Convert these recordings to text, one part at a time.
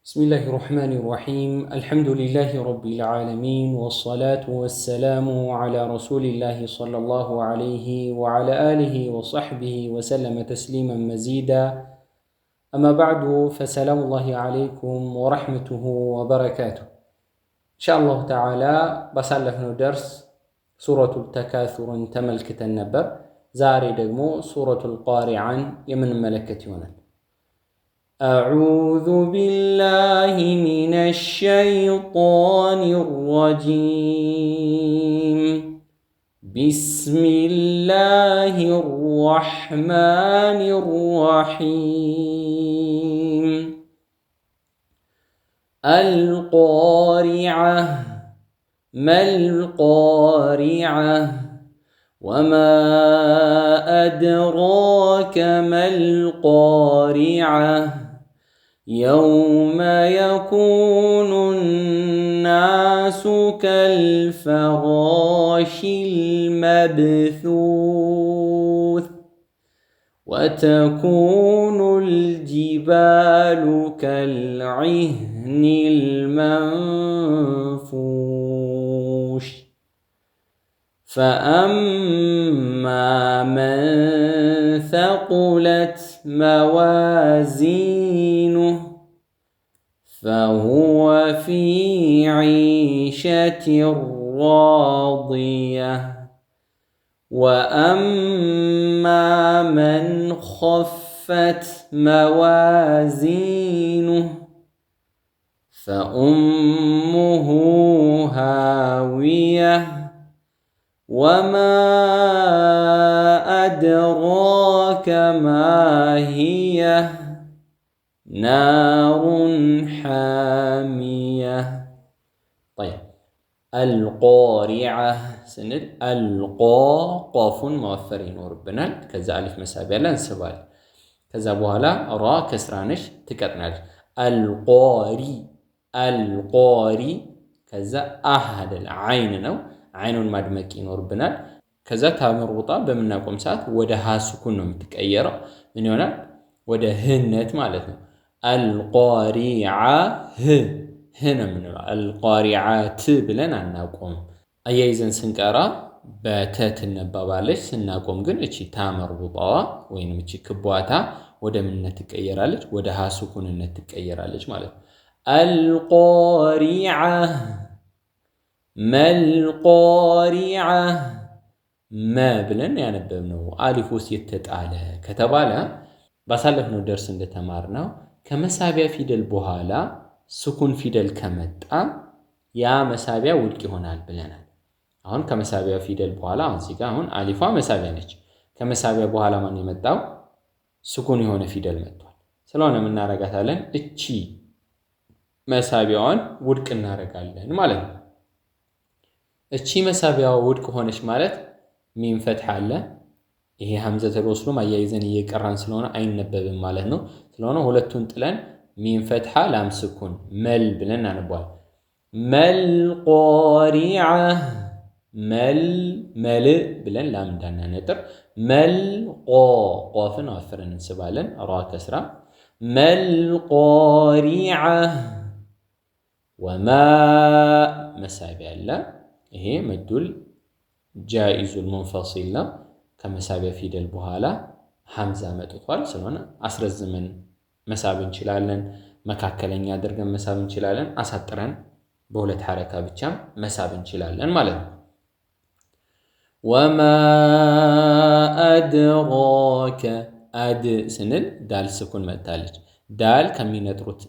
بسم الله الرحمن الرحيم الحمد لله رب العالمين والصلاة والسلام على رسول الله صلى الله عليه وعلى آله وصحبه وسلم تسليما مزيدا أما بعد فسلام الله عليكم ورحمته وبركاته إن شاء الله تعالى بسالفنا درس سورة التكاثر تملكة النبر زاري دقمو سورة القارعة يمن ملكة يونان أعوذ بالله من الشيطان الرجيم بسم الله الرحمن الرحيم القارعة ما القارعة وما أدراك ما القارعة يوم يكون الناس كالفراش المبثوث وتكون الجبال كالعهن المنفوش فأما من ثقلت موازينه فهو في عيشة راضية وأما من خفت موازينه فأمه هاوية وما أدراك ما هي نار حامية. طيب القارعة سند قاف موفرين وربنا كذا ألف مسابع لنسبال كذا بوهلا را كسرانش تكتنال القاري كذا أحد العين نو عين مدمكين وربنا كذا تامربطة بمناكم ساعات ودها سكون متكأيرة من هنا وده هنت مالتنا القارعة هنا من القارعات بلن عناكم أيضاً سنكارا باتات النبابالش سناكم قل إيشي تامربطة وين إيشي كبواتا وده من نتكأيرالش ودها سكون نتكأيرالش مالت القارعة ما القارعة ما بلن يعني بابنو ألفوس يتتعالى كتبالا بسالفنا درس عند تمارنا كمسابع فيدل بوهالا سكون فيدل كمتا يا مسابع ولكي هونال بلنا هون كمسابع فيدل بوهالا انسيكا هون ألفا مسابع نج كمسابع بوهالا من يمتاو سكون هون فيدل متوال سلونا من نارقاتالن اتشي مسابعون ولك نارقالن مالن اتشي مسابع ولك هونش مالت ميم فتح الله ይሄ ሐምዘተ ወስሉ ማያይዘን እየቀራን ስለሆነ አይነበብም ማለት ነው ስለሆነ ሁለቱን ጥለን ሚም ፈትሐ ላም ስኩን መል ብለን አንባል መል ቃሪዓ መል ብለን ላም እንዳናነጥር መል ቃፍን አፍረን እንስባለን ራ ከስራ መል ቃሪዓ ወማ መሳቢያ አለ ይሄ መዱል ጃኢዙል ሙንፈሲል ነው ከመሳቢያ ፊደል በኋላ ሐምዛ መጥቷል ስለሆነ አስረዝመን መሳብ እንችላለን መካከለኛ አድርገን መሳብ እንችላለን አሳጥረን በሁለት ሐረካ ብቻ መሳብ እንችላለን ማለት ነው ወማ አድራከ አድ ስንል ዳል ስኩን መጣለች ዳል ከሚነጥሩት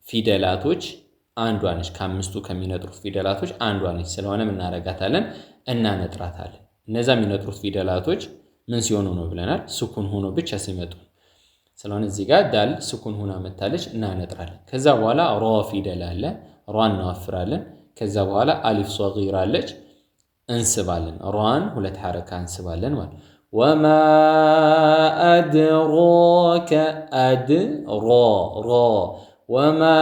ፊደላቶች አንዷ ነች ከአምስቱ ከሚነጥሩት ፊደላቶች አንዷ ነች ስለሆነ ምን እናረጋታለን እናነጥራታለን እነዛ የሚነጥሩት ፊደላቶች ምን ሲሆኑ ነው ብለናል ስኩን ሆኖ ብቻ ሲመጡ ስለሆነ እዚህ ጋር ዳል ስኩን ሆና መጣለች እናነጥራለን ከዛ በኋላ ራ ፊደል አለ ራን እናወፍራለን ከዛ በኋላ አሊፍ ሶጊራ አለች እንስባለን ራን ሁለት ሐረካ እንስባለን ማለት ወማ አድራከ አድ ራ وما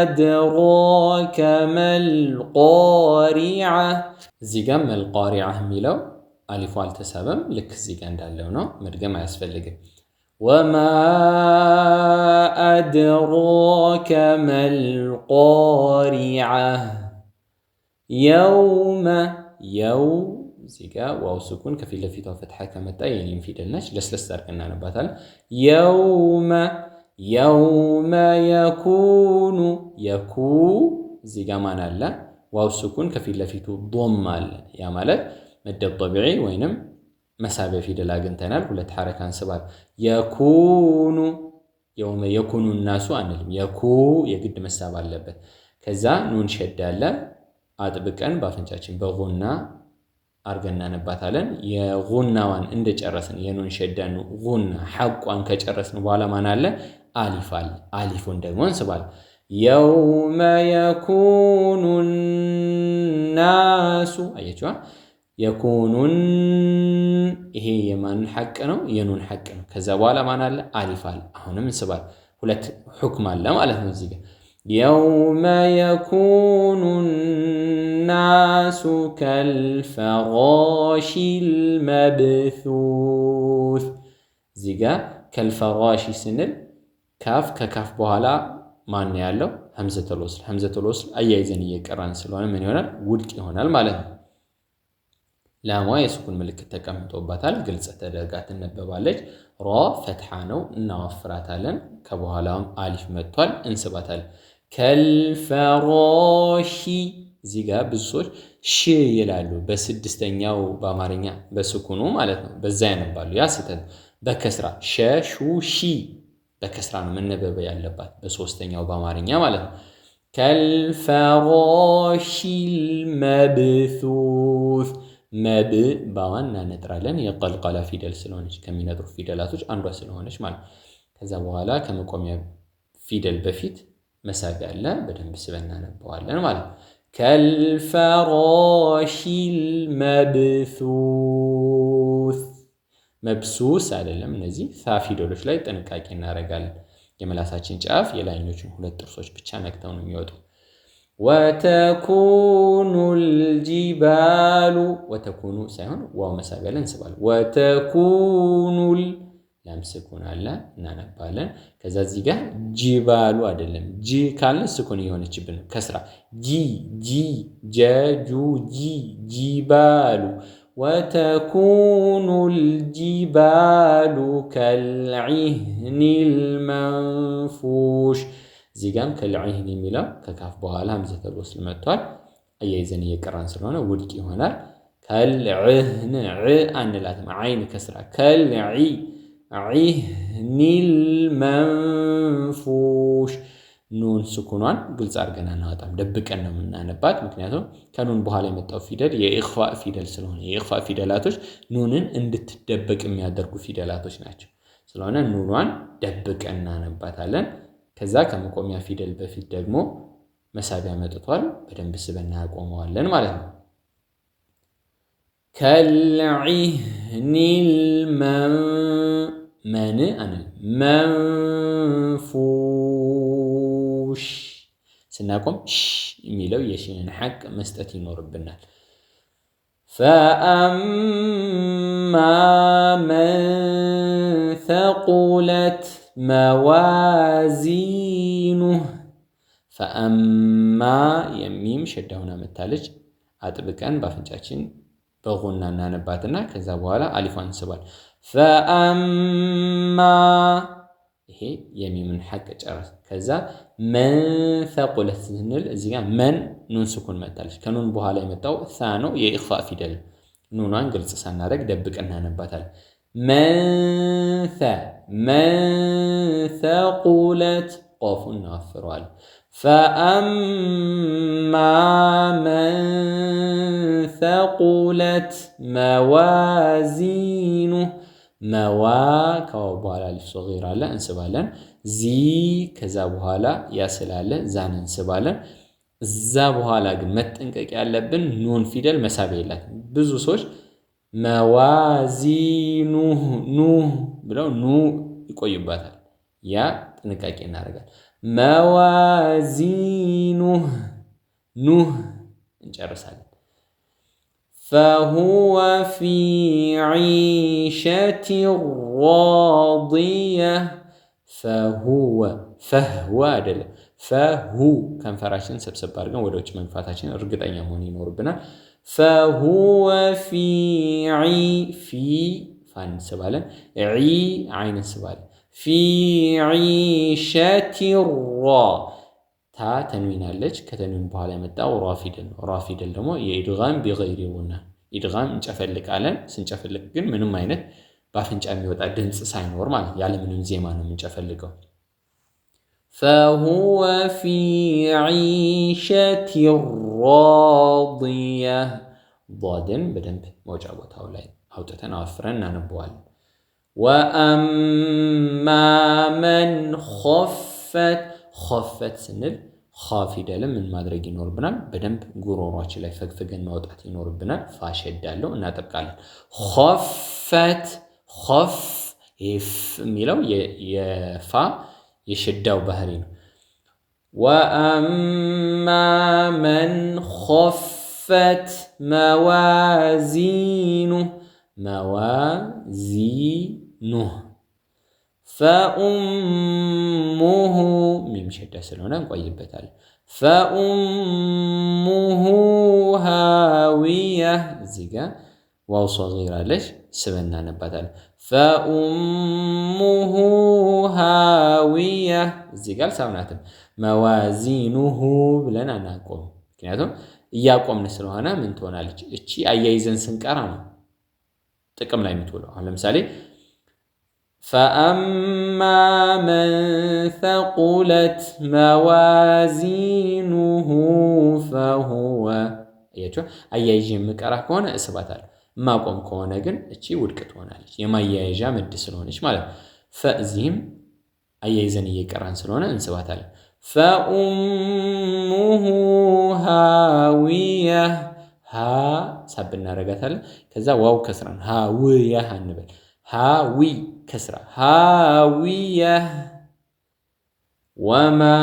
أدراك ما القارعة زيغا ما القارعة ميلو ألف والتسابم لك زيغا ندالو نو مدغم يسفلغ وما أدراك ما القارعة يوم زيكا واو سكون كفي لفيتها فتحة كمتا يعني في دلناش لس أركنا نباتل يوم يكون زيكا معنا لا واو سكون كفي لفيتو ضم يا مالك مد الطبيعي وينم مسابة في دلاغن تنال ولا تحركان سبال يكون يوم يكون الناس أنلم يقد مسابة اللبت كذا نون شدالة አጥብቀን ባፈንጫችን በጉና አርገና ነባታለን የጉናዋን እንደጨረስን የኑን ሸዳን ጉና ሐቋን ከጨረስን በኋላ ማን አለ አሊፍ አለ አሊፉን ደግሞ እንስባል يوم يكون الناس አያችዋ يكونون ይሄ የማን ሐቅ ነው የኑን ሐቅ ነው ከዛ በኋላ ማን አለ አሊፍ አለ አሁንም እንስባል ሁለት ሁክም አለ ማለት ነው እዚህ ጋር يوم يكون الناس كالفراش المبثوث زيغا كالفراش سنل كاف ككاف بوهلا ማን ያለው ሐምዘቱል ወስል አያይዘን እየቀራን ስለሆነ ምን ይሆናል ውድቅ ይሆናል ማለት ነው ላሟ የሱኩን ምልክት ተቀምጦባታል ግልጽ ተደርጋ ትነበባለች ራ ፈትሃ ነው እናወፍራታለን ከበኋላም አሊፍ መጥቷል እንስባታለን ከልፈራሺ እዚህ ጋር ብዙ ሰዎች ሺ ይላሉ በስድስተኛው በአማርኛ በስኩኑ ማለት ነው በዛ ያነባሉ ያ ስህተት በከስራ ሸሹ ሺ በከስራ ነው መነበብ ያለባት በሶስተኛው በአማርኛ ማለት ነው ከልፈራሺ المبثوث መብ ባዋና ነጥራለን የቀልቀላ ፊደል ስለሆነች ከሚነጥሩ ፊደላቶች አንዷ ስለሆነች ማለት ከዛ በኋላ ከመቆሚያ ፊደል በፊት مسابع الله بدهم بسبنا نبوالنا ماله كالفراش المبثوث مبسوس على لم نزي ثافي دولش لا يتنكاكينا رجال يملاساتين جاف يلاينوچن ሁለት ጥርሶች ብቻ ነክተው ነው የሚወጡ وتكون الجبال وتكون ሳይሆን ዋው መሳቢያ ላይ እንስባለን وتكون ለምስኩን አለ እናነባለን ከዛ እዚህ ጋር ጂባሉ አይደለም ጂ ካልን ስኩን ይሆነችብን ከስራ ጂ ጀጁ ጂባሉ وتكون الجبال كالعهن المنفوش እዚህ ጋርም كالعهن የሚለው ከካፍ በኋላ ሐምዘቱል ወስል መጥቷል አያይዘን እየቀራን ስለሆነ ውድቅ ይሆናል كالعهن አንላትም አይን ከስራ كالعي عهن المنفوش ኑን ስኩኗን ግልጽ አድርገን እናወጣም ደብቀን ነው የምናነባት ምክንያቱም ከኑን በኋላ የመጣው ፊደል የኢኽፋ ፊደል ስለሆነ የኢኽፋ ፊደላቶች ኑንን እንድትደበቅ የሚያደርጉ ፊደላቶች ናቸው ስለሆነ ኑኗን ደብቀን እናነባታለን ከዛ ከመቆሚያ ፊደል በፊት ደግሞ መሳቢያ መጥቷል በደንብ ስበና ያቆመዋለን ማለት ነው كالعهن منفوش سنقوم የሚለው የሽንን ሐቅ መስጠት ይኖርብናል فأما من ثقلت موازينه فأما የሚም ሸዳውና መታለች አጥብቀን ባፍንጫችን በጉና እናነባትና ከዛ በኋላ አሊፏን እንስባል فأما ይሄ የሚምን ሐቅ ጨረስ ከዛ من ثقلت ስንል እዚህ ጋር من ኑን ስኩን መጣለች ከኑን በኋላ የመጣው ሳ ነው የኢኽፋ ፊደል ኑኗን ግልጽ ሳናደርግ ደብቀን እናነባታለን من ثقلت قافون نافرዋል فأما من ثقلت موازينه موا كوبالا الف صغير አለ እንስባለን ዚ ከዛ በኋላ ያስላለ ዛን እንስባለን እዛ በኋላ ግን መጠንቀቅ ያለብን ኑን ፊደል መሳቢያ የላት ብዙ ሰዎች መዋዚኑ ኑ ብለው ኑ ይቆዩባታል ያ ጥንቃቄ እናደርጋለን መዋዚኑ ኑ እንጨርሳለን فهو في عيشة راضية فهو አይደለም فهو ከንፈራችን ሰብሰብ አድርገን ወደ ውጭ መንፋታችን እርግጠኛ መሆን ይኖርብናል فهو في فانسبالن عين سبالن في عيشة را تا تنوين አለች ከተንዊን በኋላ የመጣው ራፊደል ደግሞ የኢድጋም ቢገይሪውና ኢድጋም እንጨፈልቃለን ስንጨፈልቅ ግን ምንም አይነት ባፍንጫ የሚወጣ ድምጽ ሳይኖር ማለት ያለ ምንም ዜማ ነው የምንጨፈልቀው فهو في عيشة راضية ضادن በደንብ መውጫ ቦታው ላይ አውጥተን አወፍረን እናነበዋለን وأما من خفت ስንል ኻፊደል ምን ማድረግ ይኖርብናል በደንብ ጉሮሮአችን ላይ ፈግፈገን ማውጣት ይኖርብናል ፋሸዳለው እናጠብቃለን خف ይፍ የሚለው የፋ የሽዳው ባህሪ ነው وأما من خفت موازينه فأمه ميم شدة سلونا نقويبتال فأمه هاوية زيقا واو صغيرة ليش سبنا نبتال فأمه هاوية زيقا لساوناتم موازينه بلنا نقوم كناتهم إياكم نسلوهنا من تونالج إتشي أيايزن سنكارنا تكم لا يمتولو على مثالي فأما من ثقلت موازينه فهو أيايجي مكاره كونه إسباتال ما قوم كونه جن إتشي ودكت ونالج يما أيايجا مد سلونش ماله فأزيم أيايزن يكران سلونه إنسباتال فأمه هاوية ها سبنا رجعتها كذا واو كسران هاوية هنبل هاوي كسرة هاوية وما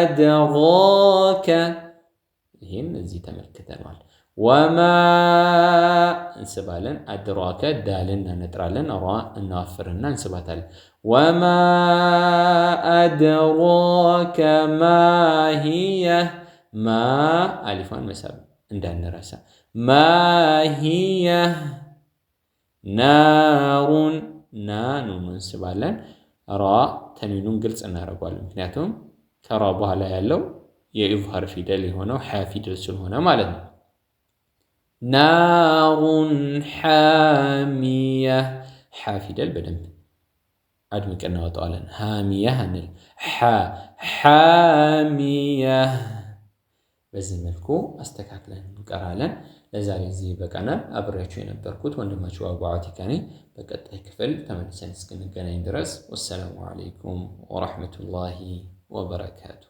أدراك هنا زي تملكتنا وما انسبالن أدراك دالنا نترالن راء نافرنا انسباتل وما أدراك ما هي ما ألفان مساب عندنا رأسا ما هي نار نانون انسبالن راء تنوينون قلت أنا رقوالن مكنياتهم كرابها لا يلو يظهر في دالي هنا وحافي دلسل هنا مالنا نار حامية حافي البدن عدم كأنه وطالا هامية هنل حامية بزن ملكو استكاك لن قرالا لزاري زي بقنا أبريتشو ينبركوت وانما شو أبوعاتي كاني بقت اكفل تمنسان اسكن القناين درس والسلام عليكم ورحمة الله وبركاته